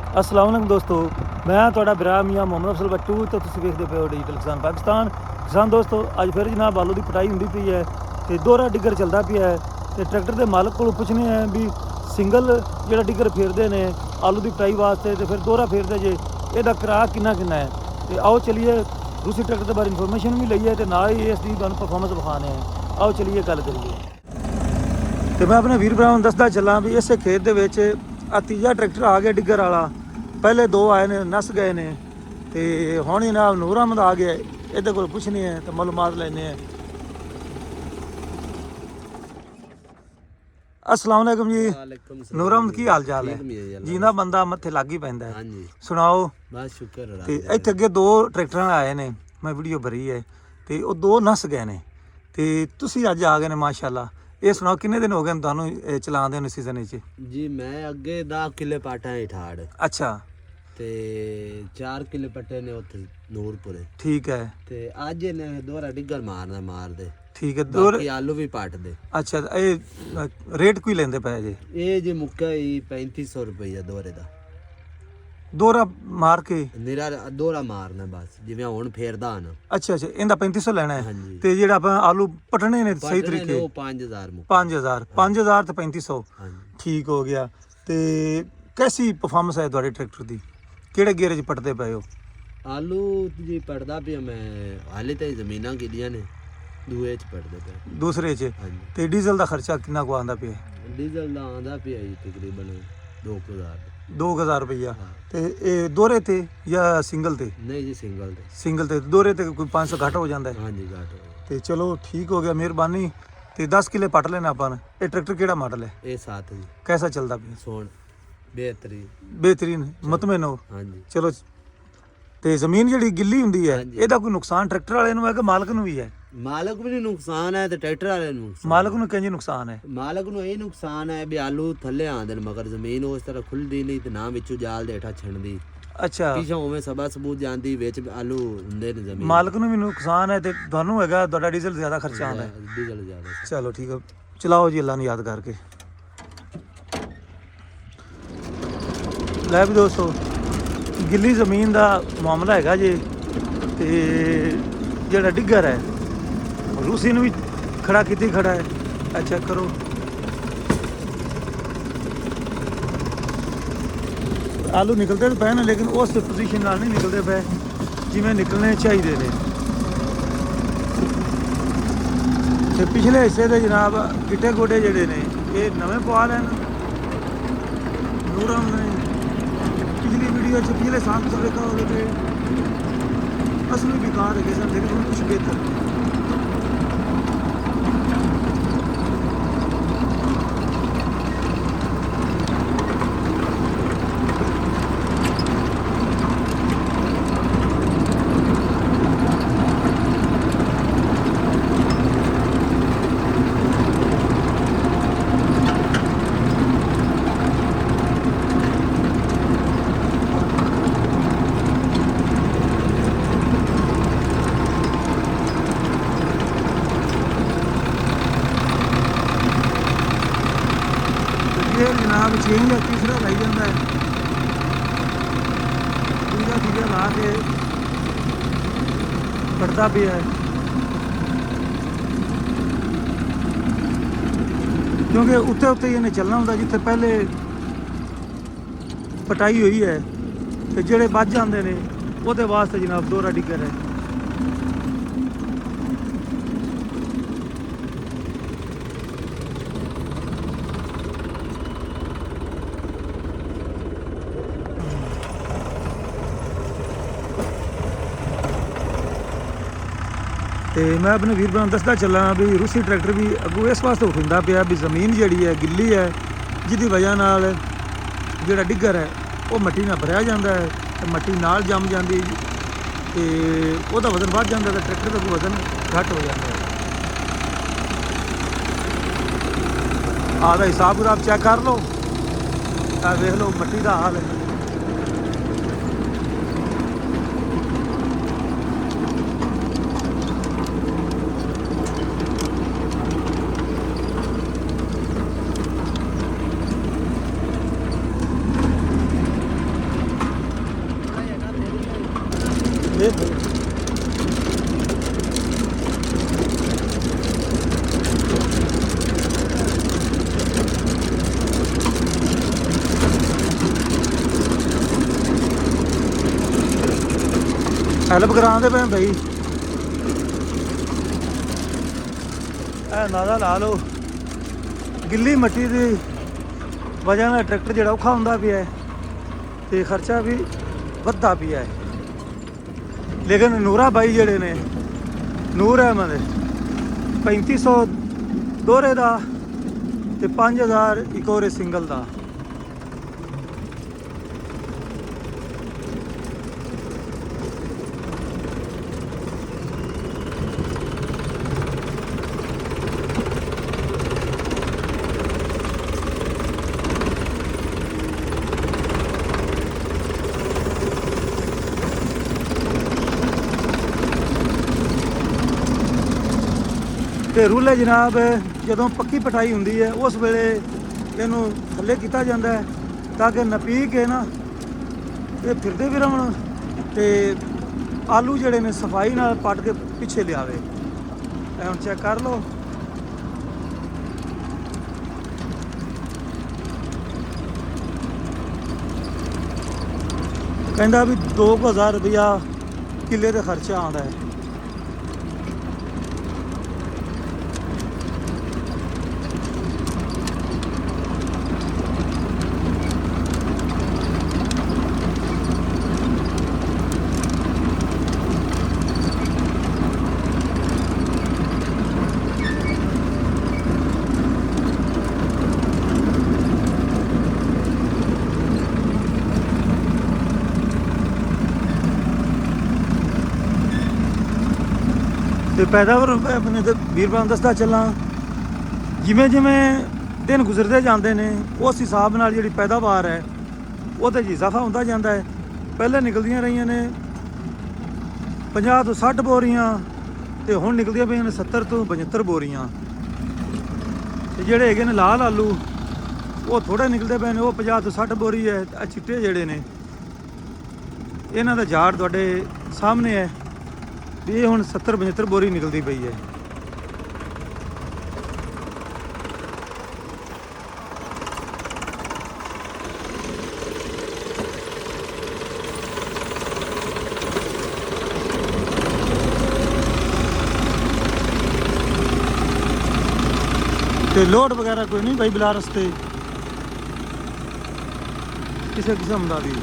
अस्सलाम वालेकुम दोस्तों, मैं ਤੁਹਾਡਾ ਬਰਾ ਮੀਆਂ ਮੁਹੰਮਦ ਅਫਜ਼ਲ ਬੱਟੂ ਤੇ ਤੁਸੀਂ ਵੇਖਦੇ ਪਏ ਹੋ ਡਿਜੀਟਲ ਕਿਸਾਨ ਪਾਕਿਸਤਾਨ। ਕਿਸਾਨ ਦੋਸਤੋ, ਅੱਜ ਫਿਰ ਜਨਾਬ ਆਲੂ ਦੀ ਪਟਾਈ ਹੁੰਦੀ ਪਈ ਹੈ ਤੇ ਦੋਹਰਾ ਡਿੱਗਰ ਚੱਲਦਾ ਪਿਆ ਹੈ ਤੇ ਟਰੈਕਟਰ ਦੇ ਮਾਲਕ ਕੋਲੋਂ ਪੁੱਛਣੇ ਆ ਵੀ ਸਿੰਗਲ ਜਿਹੜਾ ਡਿੱਗਰ ਫੇਰਦੇ ਨੇ ਆਲੂ ਦੀ ਪਟਾਈ ਵਾਸਤੇ ਤੇ ਫਿਰ ਦੋਹਰਾ ਫੇਰਦੇ ਜੇ ਇਹਦਾ ਕਿਰਾਇਆ ਕਿੰਨਾ ਹੈ। ਤੇ ਆਓ ਚਲੀਏ ਰੂਸੀ ਟਰੈਕਟਰ ਦੇ ਬਾਰੇ ਇਨਫੋਰਮੇਸ਼ਨ ਵੀ ਲਈਏ ਤੇ ਨਾਲ ਹੀ ਇਸ ਦੀ ਤੁਹਾਨੂੰ ਪਰਫਾਰਮੈਂਸ ਵਿਖਾਣੇ ਆ। ਆਓ ਚਲੀਏ ਗੱਲ ਕਰੀਏ। ਤੇ ਮੈਂ ਆਪਣੇ ਵੀਰ ਭਰਾਵਾਂ ਨੂੰ ਦੱਸਦਾ ਚੱਲਾਂ ਵੀ ਇਸੇ ਖੇਤ ਦੇ ਵਿੱਚ ਆ ਤੀਜਾ ਟਰੈਕਟਰ ਆ ਗਿਆ ਡਿੱਗਰ ਵਾਲਾ। ਪਹਿਲੇ ਦੋ ਆਏ ਨੇ, ਨਸ ਗਏ ਨੇ ਤੇ ਹੁਣ ਜਨਾਬ ਨੂਰ ਅਹਿਮਦ ਆ ਗਿਆ। ਇਹਦੇ ਕੋਲ ਪੁੱਛਣੀ ਹੈ ਤੇ ਮਾਲੂਮਾਤ ਲੈਣੇ ਆ। अस्सलाम वालेकुम जी। ਨੂਰ ਅਹਿਮਦ ਕੀ ਹਾਲ ਚਾਲ ਹੈ? ਜੀਂਦਾ ਬੰਦਾ ਮੱਥੇ ਲੱਗ ਹੀ ਪੈਂਦਾ ਹੈ। ਸੁਣਾਓ। ਬਸ ਸ਼ੁਕਰ। ਤੇ ਇੱਥੇ ਅੱਗੇ ਦੋ ਟਰੈਕਟਰਾਂ ਆਏ ਨੇ, ਮੈਂ ਵੀਡੀਓ ਭਰੀ ਹੈ ਤੇ ਉਹ ਦੋ ਨਸ ਗਏ ਨੇ ਤੇ ਤੁਸੀਂ ਅੱਜ ਆ ਗਏ ਨੇ ਮਾਸ਼ਾਅੱਲਾ। ਇਹ ਸੁਣਾਓ ਕਿੰਨੇ ਦਿਨ ਹੋ ਗਏ ਤੁਹਾਨੂੰ ਚਲਾਉਂਦੇ ਨੂੰ ਸੀਜ਼ਨ ਵਿੱਚ? ਜੀ ਮੈਂ ਅੱਗੇ 10 ਕਿੱਲੇ ਪਾਟਾ ਹੈ ਠਾੜ। ਅੱਛਾ। ਤੇ 4 ਕਿੱਲੇ ਪੱਟੇ ਨੇ ਉੱਥੇ ਨੂਰਪੁਰੇ। ਠੀਕ ਹੈ। ਤੇ ਅੱਜ ਇਹਨੇ ਦੋਹਰਾ ਡਿੱਗਰ ਮਾਰਦੇ। ਠੀਕ ਹੈ। ਬਾਕੀ ਆਲੂ ਵੀ ਪੱਟਦੇ। ਅੱਛਾ। ਇਹ ਰੇਟ ਕੋਈ ਲੈਂਦੇ ਪਏ ਜੇ? ਇਹ ਜੀ ਮੁੱਕਾ ਹੀ 3500 ਰੁਪਈਆ ਦੋਹਰੇ ਦਾ। ਦੋਹਰਾ ਮਾਰ ਕੇ ਨਿਰਾ ਦੋਹਰਾ ਮਾਰਨਾ ਬਸ, ਜਿਵੇਂ ਹੁਣ ਫੇਰਦਾ ਹਨ। ਅੱਛਾ ਅੱਛਾ। ਇਹਦਾ 3500 ਲੈਣਾ ਹੈ ਤੇ ਜਿਹੜਾ ਆਪਾਂ ਆਲੂ ਪਟਣੇ ਨੇ ਸਹੀ ਤਰੀਕੇ ਉਹ 5000 5000 ਤੇ 3500। ਠੀਕ ਹੋ ਗਿਆ। ਤੇ ਕੈਸੀ ਪਰਫਾਰਮੈਂਸ ਹੈ ਤੁਹਾਡੇ ਟਰੈਕਟਰ ਦੀ? ਕਿਹੜੇ ਗੇਅਰ 'ਚ ਪਟਦੇ ਪਏ ਹੋ? ਆਲੂ ਜੀ ਪਟਦਾ ਪਿਆ ਮੈਂ, ਹਾਲੇ ਤਾਂ ਜ਼ਮੀਨਾਂ ਕਿਹਦੀਆਂ ਨੇ, ਦੂਏ 'ਚ ਪਟਦੇ ਪਏ। ਦੂਸਰੇ 'ਚ? ਤੇ ਡੀਜ਼ਲ ਦਾ ਖਰਚਾ ਕਿੰਨਾ ਕੁ ਆਉਂਦਾ ਪਿਆ? ਡੀਜ਼ਲ ਦਾ ਆਉਂਦਾ ਪਿਆ ਜੀ ਤਕਰੀਬਨ 2000 ਰੁਪਈਆ। ਤੇ ਇਹ ਦੋਹਰੇ ਤੇ ਜਾਂ ਸਿੰਗਲ ਤੇ? ਨਹੀਂ ਜੀ ਸਿੰਗਲ ਤੇ। ਸਿੰਗਲ ਤੇ ਦੋਹਰੇ ਤੇ ਕੋਈ 500 ਘੱਟ ਹੋ ਜਾਂਦਾ ਹੈ? ਹਾਂਜੀ ਘੱਟ ਹੋ ਗਿਆ। ਤੇ ਚਲੋ ਠੀਕ ਹੋ ਗਿਆ, ਮਿਹਰਬਾਨੀ। ਤੇ 10 ਕਿੱਲੇ ਪਟ ਲੈਣਾ ਆਪਾਂ ਨੇ। ਇਹ ਟਰੈਕਟਰ ਕਿਹੜਾ ਮਾਡਲ ਹੈ? ਇਹ 7 ਜੀ। कैसा चलता पिया? सोन बेहतरीन मतमेन हो। हाँ जी। चलो। ਤੇ ਜ਼ਮੀਨ ਜਿਹੜੀ ਗਿੱਲੀ ਹੁੰਦੀ ਹੈ ਇਹਦਾ ਕੋਈ ਨੁਕਸਾਨ ਟਰੈਕਟਰ ਵਾਲੇ ਨੂੰ ਹੈ ਕਿ ਮਾਲਕ ਨੂੰ ਵੀ ਹੈ? ਮਾਲਕ ਵੀ ਨੁਕਸਾਨ ਹੈ ਤੇ ਟਰੈਕਟਰ ਵਾਲੇ ਨੂੰ ਨੁਕਸਾਨ। ਮਾਲਕ ਨੂੰ ਕਿੰਜ ਨੁਕਸਾਨ ਹੈ? ਮਾਲਕ ਨੂੰ ਇਹ ਨੁਕਸਾਨ ਹੈ ਵੀ ਆਲੂ ਥੱਲੇ ਆਉਂਦੇ ਨੇ ਮਗਰ ਜ਼ਮੀਨ ਉਸ ਤਰ੍ਹਾਂ ਖੁੱਲਦੀ ਨਹੀਂ ਤੇ ਨਾ ਵਿੱਚੋਂ ਜਾਲ ਦੇ ਹੇਠਾਂ ਛਿੰਡਦੀ। ਅੱਛਾ। ਪਿੱਛੋਂ ਉਵੇਂ ਸਭਾ ਸਬੂਤ ਜਾਂਦੀ, ਵਿੱਚ ਆਲੂ ਹੁੰਦੇ ਨੇ ਜ਼ਮੀਨ। ਮਾਲਕ ਨੂੰ ਵੀ ਨੁਕਸਾਨ ਹੈ ਤੇ ਤੁਹਾਨੂੰ ਹੈਗਾ, ਤੁਹਾਡਾ ਡੀਜ਼ਲ ਜ਼ਿਆਦਾ ਖਰਚਾ ਆਉਂਦਾ ਹੈ। ਡੀਜ਼ਲ ਜ਼ਿਆਦਾ। ਚਲੋ ਠੀਕ ਹੈ, ਚਲਾਓ ਜੀ ਅੱਲਾ ਨੂੰ ਯਾਦ ਕਰਕੇ। ਲੈ ਵੀ ਦੋਸਤੋ, ਗਿੱਲੀ ਜ਼ਮੀਨ ਦਾ ਮਾਮਲਾ ਹੈਗਾ ਜੇ ਤੇ ਜਿਹੜਾ ਡਿੱਗਰ ਹੈ ਰੂਸੀ ਨੂੰ ਵੀ ਖੜਾ ਕੀਤੀ ਖੜਾ ਹੈ। ਅੱਛਾ ਕਰੋ। ਆਲੂ ਨਿਕਲਦੇ ਤਾਂ ਪਏ ਨੇ ਲੇਕਿਨ ਉਸ ਪੋਜੀਸ਼ਨ ਨਾਲ ਨਹੀਂ ਨਿਕਲਦੇ ਪਏ ਜਿਵੇਂ ਨਿਕਲਣੇ ਚਾਹੀਦੇ ਨੇ। ਤੇ ਪਿਛਲੇ ਹਿੱਸੇ ਦੇ ਜਨਾਬ ਗਿੱਟੇ ਗੋਡੇ ਜਿਹੜੇ ਨੇ ਇਹ ਨਵੇਂ ਪਵਾ ਲੈਣ। ਨੂਰ ਅਹਿਮਦ ਨੇ पिछली वीडियो पिछले साल तो देखा हो गए असल में बेकार है सर, लेकिन कुछ बेहतर। जनाब चेंज या तीसरा लाई जाता है, तीजा ला के पड़ता भी है क्योंकि उत्ते उत्ते इन्हें चलना होंगे जिथे पहले पटाई हुई है तो जेड़े बच जाते हैं वो वास्ते जनाब दोहरा डिगर है। ਤੇ ਮੈਂ ਆਪਣੇ ਵੀਰ ਭਰਾ ਨੂੰ ਦੱਸਦਾ ਚੱਲਾਂ ਵੀ ਰੂਸੀ ਟਰੈਕਟਰ ਵੀ ਅੱਗੋਂ ਇਸ ਵਾਸਤੇ ਉਠਿੰਦਾ ਪਿਆ ਵੀ ਜ਼ਮੀਨ ਜਿਹੜੀ ਹੈ ਗਿੱਲੀ ਹੈ, ਜਿਹਦੀ ਵਜ੍ਹਾ ਨਾਲ ਜਿਹੜਾ ਡਿੱਗਰ ਹੈ ਉਹ ਮਿੱਟੀ ਨਾਲ ਭਰਿਆ ਜਾਂਦਾ ਹੈ ਤੇ ਮਿੱਟੀ ਨਾਲ ਜੰਮ ਜਾਂਦੀ ਤੇ ਉਹਦਾ ਵਜ਼ਨ ਵੱਧ ਜਾਂਦਾ ਤੇ ਟਰੈਕਟਰ ਦਾ ਵਜ਼ਨ ਘੱਟ ਹੋ ਜਾਂਦਾ ਹੈ। ਆਹ ਦਾ ਹਿਸਾਬ ਕਿਤਾਬ ਚੈੱਕ ਕਰ ਲਓ, ਆ ਵੇਖ ਲਓ ਮਿੱਟੀ ਦਾ ਹਾਲ ਹੈ। ਦੇਖੋ ਹੈਲਪ ਕਰਾਉਂਦੇ ਪਏ ਬਈ। ਇਹ ਨਾਦਾ ਲਾ ਲਓ, ਗਿੱਲੀ ਮਿੱਟੀ ਦੀ ਵਜ੍ਹਾ ਨਾਲ ਟਰੈਕਟਰ ਜਿਹੜਾ ਔਖਾ ਹੁੰਦਾ ਪਿਆ ਹੈ ਤੇ ਖਰਚਾ ਵੀ ਵੱਧਦਾ ਪਿਆ ਹੈ। ਲੇਕਿਨ ਨੂਰਾ ਬਾਈ ਜਿਹੜੇ ਨੇ, ਨੂਰ ਅਹਿਮਦ 3500 ਦੋਹਰੇ ਦਾ ਤੇ 5000 ਇੱਕ ਹੋਰੇ ਸਿੰਗਲ ਦਾ। ਤੇ ਰੂਲੇ ਜਨਾਬ ਜਦੋਂ ਪੱਕੀ ਪਟਾਈ ਹੁੰਦੀ ਹੈ ਉਸ ਵੇਲੇ ਇਹਨੂੰ ਥੱਲੇ ਕੀਤਾ ਜਾਂਦਾ ਹੈ ਤਾਂ ਕਿ ਨਪੀ ਕੇ ਨਾ ਇਹ ਫਿਰਦੇ ਵੀ ਰਹਿਣ ਤੇ ਆਲੂ ਜਿਹੜੇ ਨੇ ਸਫਾਈ ਨਾਲ ਪੱਟ ਕੇ ਪਿੱਛੇ ਲਿਆਵੇ। ਇਹ ਹੁਣ ਚੈੱਕ ਕਰ ਲਓ। ਕਹਿੰਦਾ ਵੀ 2000 ਰੁਪਇਆ ਕਿੱਲੇ ਦਾ ਖਰਚਾ ਆਉਂਦਾ ਹੈ। ਤੇ ਪੈਦਾਵਾਰ ਆਪਣੇ ਤੇ ਵੀਰਵਾਨ ਦੱਸਦਾ ਚੱਲਾਂ, ਜਿਵੇਂ ਜਿਵੇਂ ਦਿਨ ਗੁਜ਼ਰਦੇ ਜਾਂਦੇ ਨੇ ਉਸ ਹਿਸਾਬ ਨਾਲ ਜਿਹੜੀ ਪੈਦਾਵਾਰ ਹੈ ਉਹਦੇ 'ਚ ਇਜ਼ਾਫਾ ਹੁੰਦਾ ਜਾਂਦਾ ਹੈ। ਪਹਿਲੇ ਨਿਕਲਦੀਆਂ ਰਹੀਆਂ ਨੇ 50 ਤੋਂ 60 ਬੋਰੀਆਂ ਤੇ ਹੁਣ ਨਿਕਲਦੀਆਂ ਪਈਆਂ ਨੇ 70 ਤੋਂ 75 ਬੋਰੀਆਂ। ਤੇ ਜਿਹੜੇ ਹੈਗੇ ਨੇ ਲਾਲ ਆਲੂ ਉਹ ਥੋੜੇ ਨਿਕਲਦੇ ਪਏ ਨੇ, ਉਹ 50 ਤੋਂ 60 ਬੋਰੀ ਹੈ। ਆ ਚਿੱਟੇ ਜਿਹੜੇ ਨੇ ਇਹਨਾਂ ਦਾ ਝਾੜ ਤੁਹਾਡੇ ਸਾਹਮਣੇ ਹੈ ਵੀ ਇਹ ਹੁਣ 70-75 ਬੋਰੀ ਨਿਕਲਦੀ ਪਈ ਹੈ। ਤੇ ਲੋਡ ਵਗੈਰਾ ਕੋਈ ਨਹੀਂ ਭਾਈ ਬਿਲਾ ਰਸਤੇ ਕਿਸੇ ਕਿਸਮ ਦਾ ਵੀ।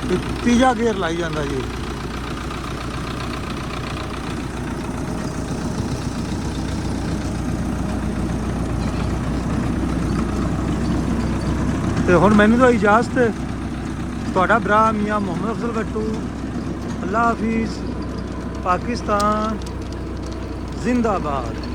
ਤੇ ਤੀਜਾ ਗੇਅਰ ਲਾਈ ਜਾਂਦਾ ਜੀ। ਤੇ ਹੁਣ ਮੈਨੂੰ ਤਾਂ ਇਜਾਜ਼ਤ, ਤੁਹਾਡਾ ਭਰਾ ਮੀਆਂ ਮੁਹੰਮਦ ਅਫਜ਼ਲ ਗੱਟੂ। ਅੱਲਾ ਹਾਫਿਜ਼। ਪਾਕਿਸਤਾਨ ਜ਼ਿੰਦਾਬਾਦ।